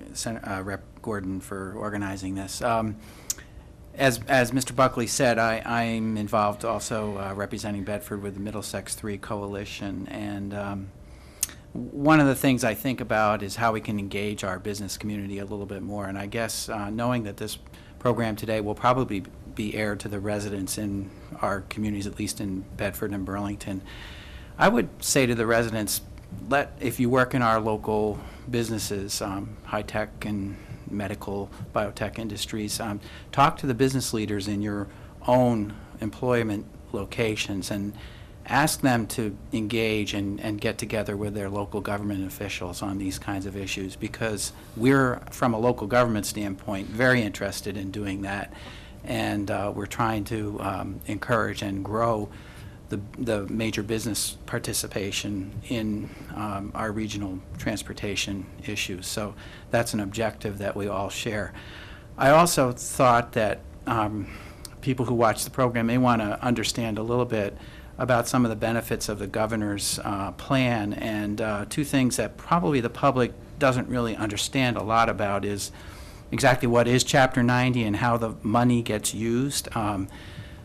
Rep. Gordon for organizing this. As Mr. Buckley said, I'm involved also representing Bedford with the Middlesex 3 Coalition, and one of the things I think about is how we can engage our business community a little bit more, and I guess knowing that this program today will probably be aired to the residents in our communities, at least in Bedford and Burlington, I would say to the residents, if you work in our local businesses, high-tech and medical, biotech industries, talk to the business leaders in your own employment locations and ask them to engage and get together with their local government officials on these kinds of issues, because we're, from a local government standpoint, very interested in doing that, and we're trying to encourage and grow the major business participation in our regional transportation issues. So that's an objective that we all share. I also thought that people who watch the program may want to understand a little bit about some of the benefits of the governor's plan, and two things that probably the public doesn't really understand a lot about is exactly what is Chapter 90 and how the money gets used.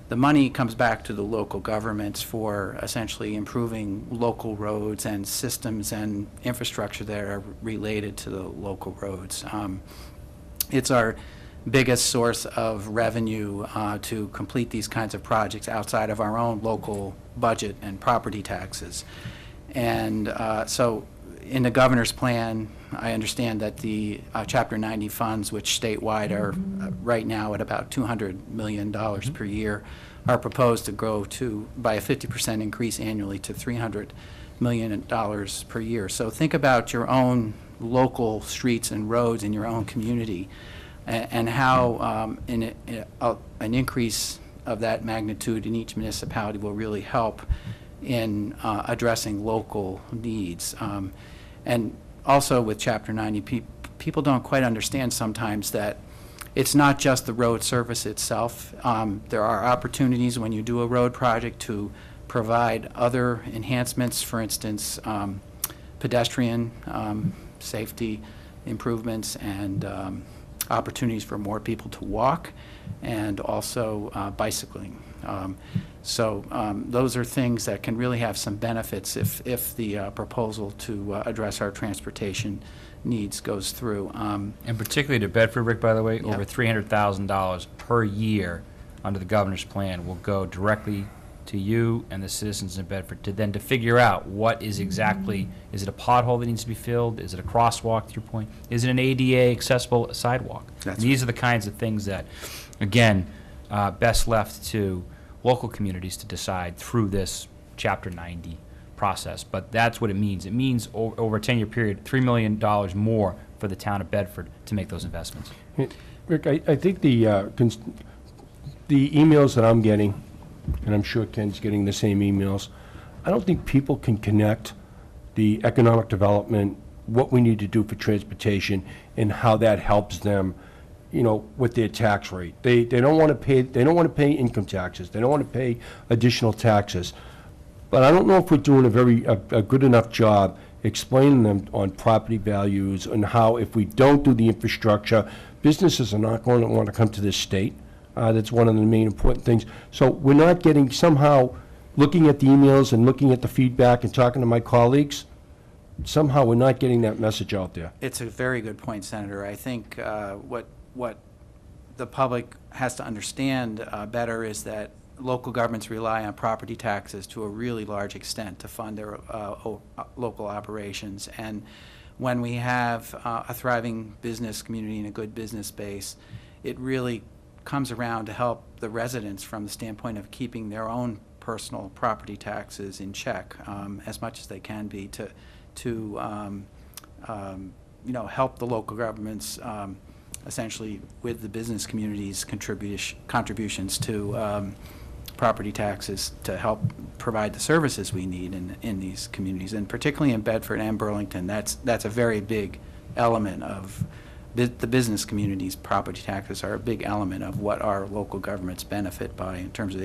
The money comes back to the local governments for essentially improving local roads and systems and infrastructure that are related to the local roads. It's our biggest source of revenue to complete these kinds of projects outside of our own local budget and property taxes. And so in the governor's plan, I understand that the Chapter 90 funds, which statewide are right now at about $200 million per year, are proposed to grow by a 50% increase annually to $300 million per year. So think about your own local streets and roads in your own community, and how an increase of that magnitude in each municipality will really help in addressing local needs. And also with Chapter 90, people don't quite understand sometimes that it's not just the road surface itself. There are opportunities when you do a road project to provide other enhancements, for instance, pedestrian safety improvements and opportunities for more people to walk, and also bicycling. So those are things that can really have some benefits if the proposal to address our transportation needs goes through. And particularly to Bedford, Rick, by the way, Yeah. over $300,000 per year under the governor's plan will go directly to you and the citizens in Bedford to figure out what is exactly, is it a pothole that needs to be filled? Is it a crosswalk, to your point? Is it an ADA accessible sidewalk? That's And these are the kinds of things that, again, best left to local communities to decide through this Chapter 90 process. But that's what it means. It means over a 10-year period, $3 million more for the town of Bedford to make those investments. Rick, I think the emails that I'm getting, and I'm sure Ken's getting the same emails, I don't think people can connect the economic development, what we need to do for transportation, and how that helps them, you know, with their tax rate. They don't want to pay income taxes. They don't want to pay additional taxes. But I don't know if we're doing a good enough job explaining them on property values and how if we don't do the infrastructure, businesses are not going to want to come to this state. That's one of the main important things. So we're not getting, somehow, looking at the emails and looking at the feedback and talking to my colleagues, somehow we're not getting that message out there. It's a very good point, Senator. I think what the public has to understand better is that local governments rely on property taxes to a really large extent to fund their local operations. And when we have a thriving business community and a good business base, it really comes around to help the residents from the standpoint of keeping their own personal property taxes in check as much as they can be to you know, help the local governments essentially with the business community's contributions to property taxes to help provide the services we need in these communities, and particularly in Bedford and Burlington. That's a very big element of the business community's property taxes are a big element of what our local governments benefit by in terms of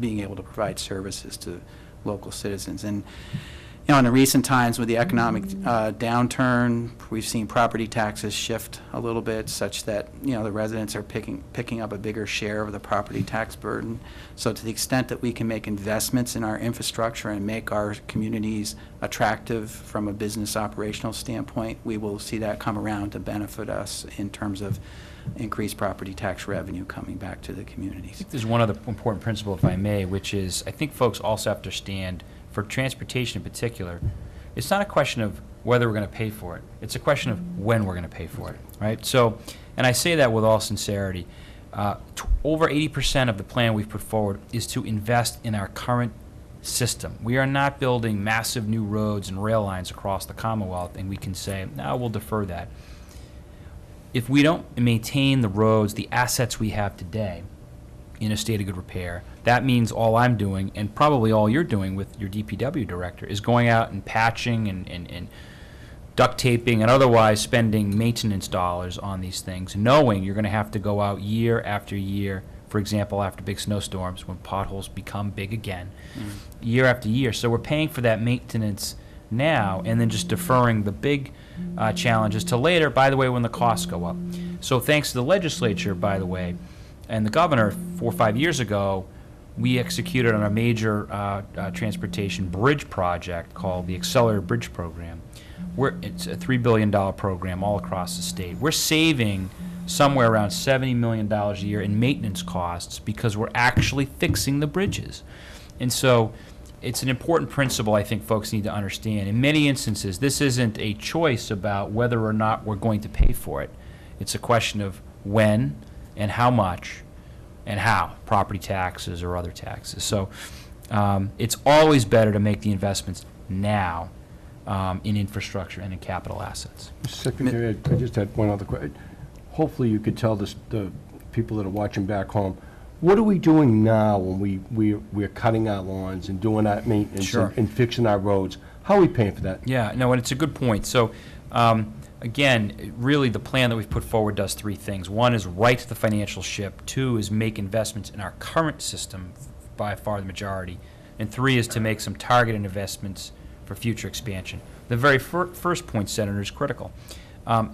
being able to provide services to local citizens. And you know, in the recent times with the economic downturn, we've seen property taxes shift a little bit, such that you know the residents are picking up a bigger share of the property tax burden. So, to the extent that we can make investments in our infrastructure and make our communities attractive from a business operational standpoint, we will see that come around to benefit us in terms of increased property tax revenue coming back to the communities. There's one other important principle, if I may, which is I think folks also have to understand, for transportation in particular, it's not a question of whether we're going to pay for it. It's a question of when we're going to pay for it, right? So, and I say that with all sincerity. Over 80% of the plan we've put forward is to invest in our current system. We are not building massive new roads and rail lines across the Commonwealth, and we can say, no, we'll defer that. If we don't maintain the roads, the assets we have today, in a state of good repair, that means all I'm doing, and probably all you're doing with your DPW director, is going out and patching and duct taping and otherwise spending maintenance dollars on these things, knowing you're going to have to go out year after year, for example, after big snowstorms when potholes become big again, year after year. So we're paying for that maintenance now and then just deferring the big challenges to later, by the way, when the costs go up. So thanks to the legislature, by the way, and the governor, 4 or 5 years ago, we executed on a major transportation bridge project called the Accelerated Bridge Program. It's a $3 billion program all across the state. We're saving somewhere around $70 million a year in maintenance costs because we're actually fixing the bridges. And so it's an important principle I think folks need to understand. In many instances, this isn't a choice about whether or not we're going to pay for it. It's a question of when and how much and how, property taxes or other taxes. So it's always better to make the investments now in infrastructure and in capital assets. Mr. Secretary, I just had one other question. Hopefully you could tell the people that are watching back home, what are we doing now when we're cutting our lawns and doing our maintenance and fixing our roads? How are we paying for that? Yeah, no, and it's a good point. So again, really the plan that we've put forward does three things. One is right the financial ship. Two is make investments in our current system, by far the majority. And three is to make some targeted investments for future expansion. The very first point, Senator, is critical.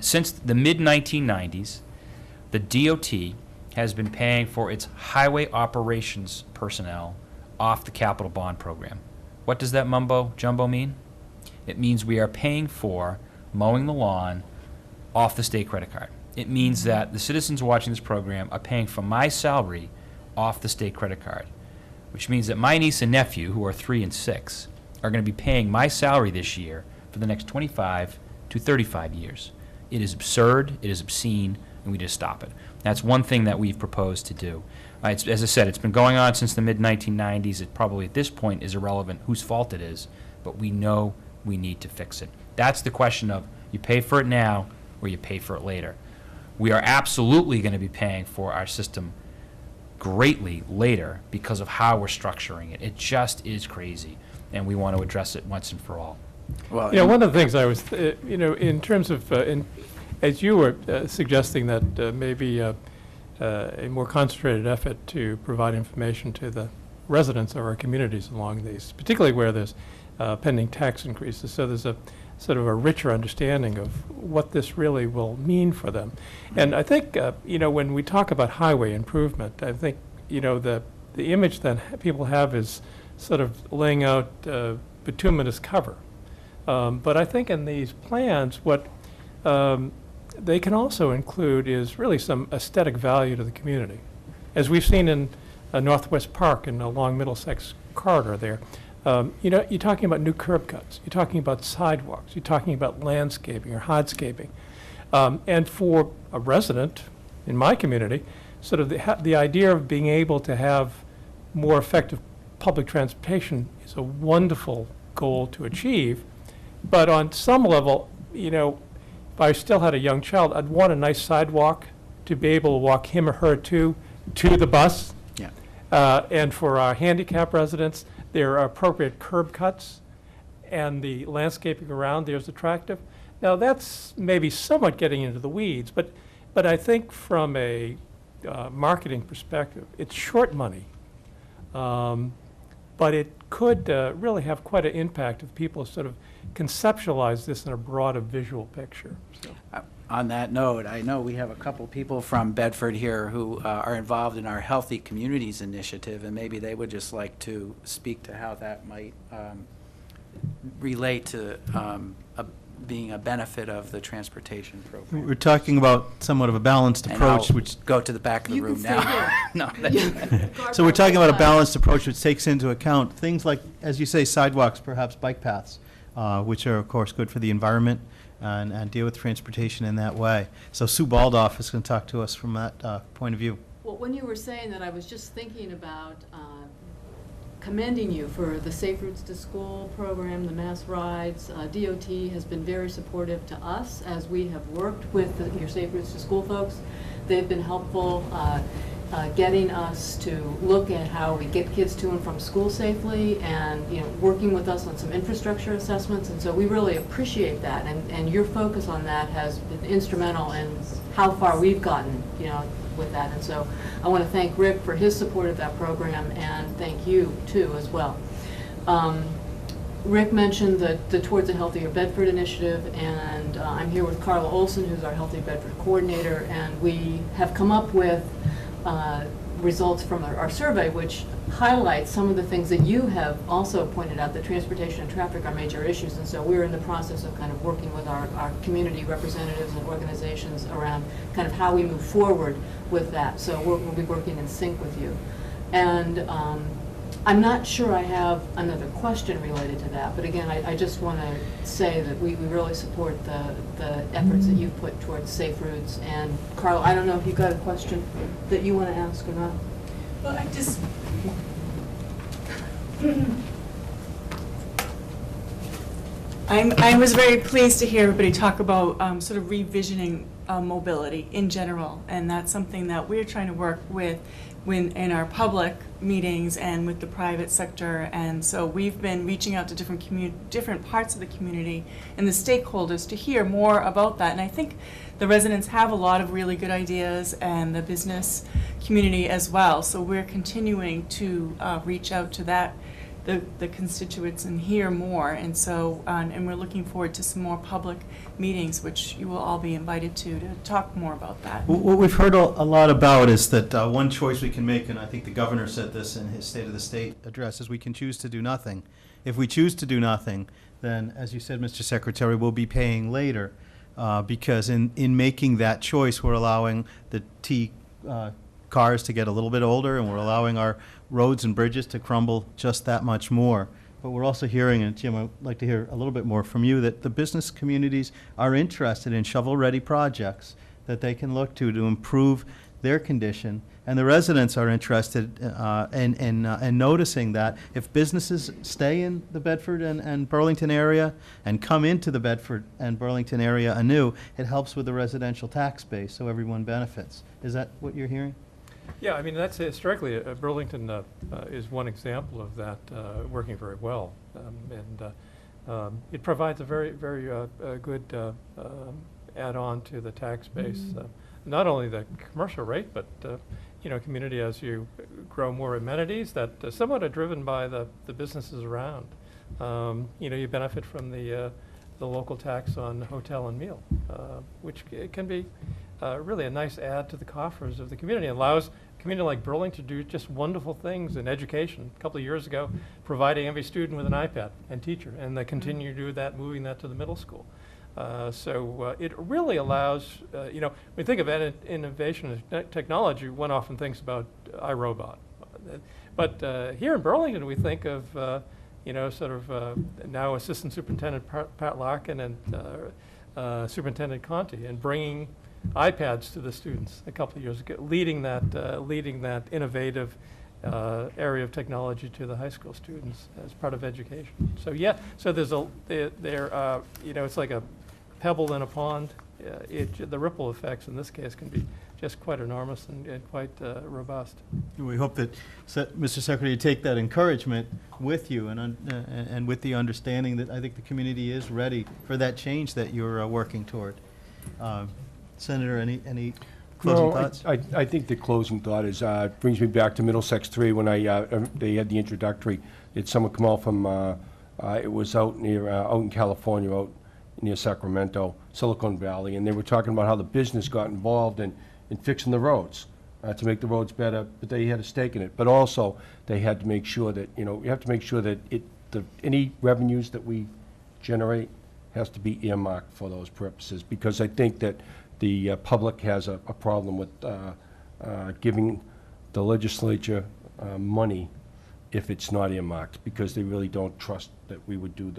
Since the mid-1990s, the DOT has been paying for its highway operations personnel off the capital bond program. What does that mumbo jumbo mean? It means we are paying for mowing the lawn off the state credit card. It means that the citizens watching this program are paying for my salary off the state credit card, which means that my niece and nephew, who are 3 and 6, are going to be paying my salary this year for the next 25 to 35 years. It is absurd, it is obscene, and we just stop it. That's one thing that we've proposed to do. As I said, it's been going on since the mid-1990s. It probably at this point is irrelevant whose fault it is, but we know we need to fix it. That's the question of you pay for it now or you pay for it later. We are absolutely going to be paying for our system greatly later because of how we're structuring it. It just is crazy, and we want to address it once and for all. Well, You know, one of the things I was, you know, in terms of, as you were suggesting that maybe a more concentrated effort to provide information to the residents of our communities along these, particularly where there's pending tax increases, so there's a sort of a richer understanding of what this really will mean for them. And I think, you know, when we talk about highway improvement, I think, you know, the image that people have is sort of laying out bituminous cover. But I think in these plans, what they can also include is really some aesthetic value to the community. As we've seen in Northwest Park and along Middlesex corridor there, you know, you're talking about new curb cuts, you're talking about sidewalks, you're talking about landscaping or hardscaping. And for a resident in my community, sort of the idea of being able to have more effective public transportation is a wonderful goal to achieve. But on some level, you know, if I still had a young child, I'd want a nice sidewalk to be able to walk him or her to the bus. Yeah. And for our handicap residents, there are appropriate curb cuts, and the landscaping around there is attractive. Now, that's maybe somewhat getting into the weeds, but I think from a marketing perspective, it's short money. But it could really have quite an impact if people sort of conceptualize this in a broader visual picture. So. On that note, I know we have a couple people from Bedford here who are involved in our Healthy Communities Initiative, and maybe they would just like to speak to how that might relate to being a benefit of the transportation program. We're talking about somewhat of a balanced And approach, I'll which go to the back of the You can room stay now. here. No, so we're talking about a balanced approach which takes into account things like, as you say, sidewalks, perhaps bike paths, which are, of course, good for the environment and deal with transportation in that way. So Sue Baldoff is going to talk to us from that point of view. Well, when you were saying that, I was just thinking about commending you for the Safe Routes to School program, the mass rides. DOT has been very supportive to us as we have worked with your Safe Routes to School folks. They've been helpful getting us to look at how we get kids to and from school safely, and, you know, working with us on some infrastructure assessments, and so we really appreciate that, and your focus on that has been instrumental in how far we've gotten, you know, with that. And so I want to thank Rick for his support of that program, and thank you too as well. Rick mentioned the Towards a Healthier Bedford initiative, and I'm here with Carla Olson, who's our Healthy Bedford coordinator, and we have come up with results from our survey, which highlights some of the things that you have also pointed out, that transportation and traffic are major issues. And so we're in the process of kind of working with our community representatives and organizations around kind of how we move forward with that. So we'll be working in sync with you. And I'm not sure I have another question related to that, but again, I just want to say that we really support the efforts that you've put towards safe routes. And Carl, I don't know if you've got a question that you want to ask or not. Well, I just, I was very pleased to hear everybody talk about sort of revisioning mobility in general, and that's something that we're trying to work with in our public meetings and with the private sector. And so we've been reaching out to different parts of the community and the stakeholders to hear more about that. And I think the residents have a lot of really good ideas, and the business community as well. So we're continuing to reach out to the constituents and hear more. And so, and we're looking forward to some more public meetings, which you will all be invited to talk more about that. What we've heard a lot about is that one choice we can make, and I think the governor said this in his State of the State address, is we can choose to do nothing. If we choose to do nothing, then, as you said, Mr. Secretary, we'll be paying later, because in making that choice, we're allowing the cars to get a little bit older, and we're allowing our roads and bridges to crumble just that much more. But we're also hearing, and Jim, I'd like to hear a little bit more from you, that the business communities are interested in shovel-ready projects that they can look to improve their condition. And the residents are interested in noticing that if businesses stay in the Bedford and Burlington area and come into the Bedford and Burlington area anew, it helps with the residential tax base, so everyone benefits. Is that what you're hearing? Yeah, I mean, that's historically, Burlington is one example of that working very well. And It provides a very, very good add-on to the tax base, not only the commercial rate, but community, as you grow more amenities that somewhat are driven by the businesses around. You benefit from the local tax on hotel and meal, which can be really a nice add to the coffers of the community. It allows a community like Burlington to do just wonderful things in education. A couple of years ago, providing every student with an iPad and teacher, and they continue to do that, moving that to the middle school. So it really allows, when you think of innovation and technology, one often thinks about iRobot. But here in Burlington, we think of, now Assistant Superintendent Pat Larkin and Superintendent Conti, and bringing iPads to the students a couple of years ago, leading that innovative area of technology to the high school students as part of education. So yeah, so there's it's like a pebble in a pond. The ripple effects in this case can be just quite enormous and quite robust. We hope that, Mr. Secretary, you take that encouragement with you and with the understanding that I think the community is ready for that change that you're working toward. Senator, any closing thoughts? I think the closing thought is, brings me back to Middlesex 3 when they had the introductory. Had someone come out from, it was out in California, out near Sacramento, Silicon Valley, and they were talking about how the business got involved in fixing the roads to make the roads better, but they had a stake in it. But also, they had to make sure that, you have to make sure that any revenues that we generate has to be earmarked for those purposes, because I think that the public has a problem with giving the legislature money if it's not earmarked, because they really don't trust that we would do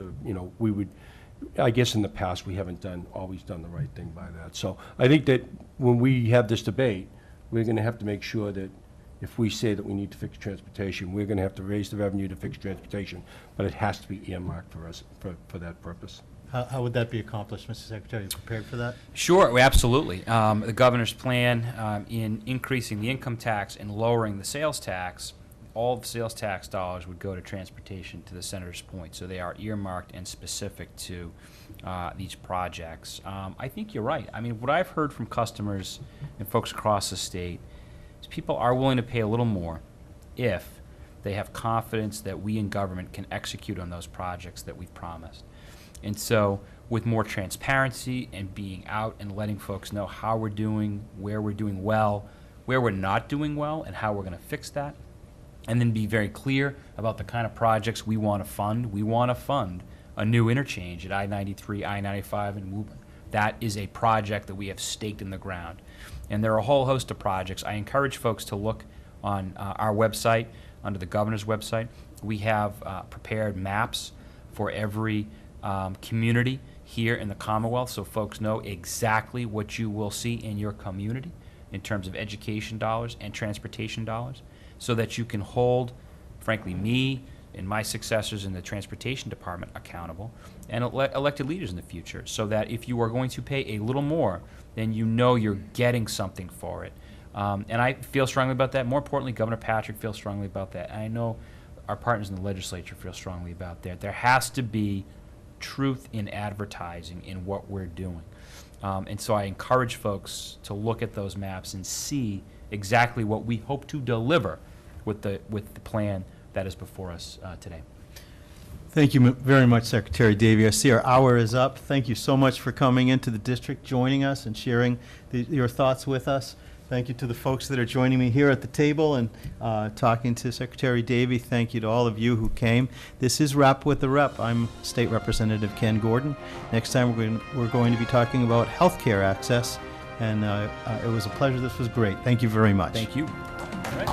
I guess in the past, we haven't always done the right thing by that. So I think that when we have this debate, we're going to have to make sure that if we say that we need to fix transportation, we're going to have to raise the revenue to fix transportation, but it has to be earmarked for us for that purpose. How would that be accomplished, Mr. Secretary? Are you prepared for that? Sure, absolutely. The governor's plan in increasing the income tax and lowering the sales tax, all the sales tax dollars would go to transportation, to the senator's point. So they are earmarked and specific to these projects. I think you're right. I mean, what I've heard from customers and folks across the state is people are willing to pay a little more if they have confidence that we in government can execute on those projects that we've promised. And so with more transparency and being out and letting folks know how we're doing, where we're doing well, where we're not doing well, and how we're going to fix that, and then be very clear about the kind of projects we want to fund. We want to fund a new interchange at I-93, I-95, and Woburn. That is a project that we have staked in the ground. And there are a whole host of projects. I encourage folks to look on our website, under the governor's website. We have prepared maps for every community here in the Commonwealth, so folks know exactly what you will see in your community in terms of education dollars and transportation dollars, so that you can hold, frankly, me and my successors in the transportation department accountable, and elected leaders in the future, so that if you are going to pay a little more, then you know you're getting something for it. And I feel strongly about that. More importantly, Governor Patrick feels strongly about that. And I know our partners in the legislature feel strongly about that. There has to be truth in advertising in what we're doing. And so I encourage folks to look at those maps and see exactly what we hope to deliver with the plan that is before us today. Thank you very much, Secretary Davey. I see our hour is up. Thank you so much for coming into the district, joining us, and sharing your thoughts with us. Thank you to the folks that are joining me here at the table and talking to Secretary Davey. Thank you to all of you who came. This is Rap with the Rep. I'm State Representative Ken Gordon. Next time we're going to be talking about healthcare access, and it was a pleasure. This was great. Thank you very much. Thank you. All right.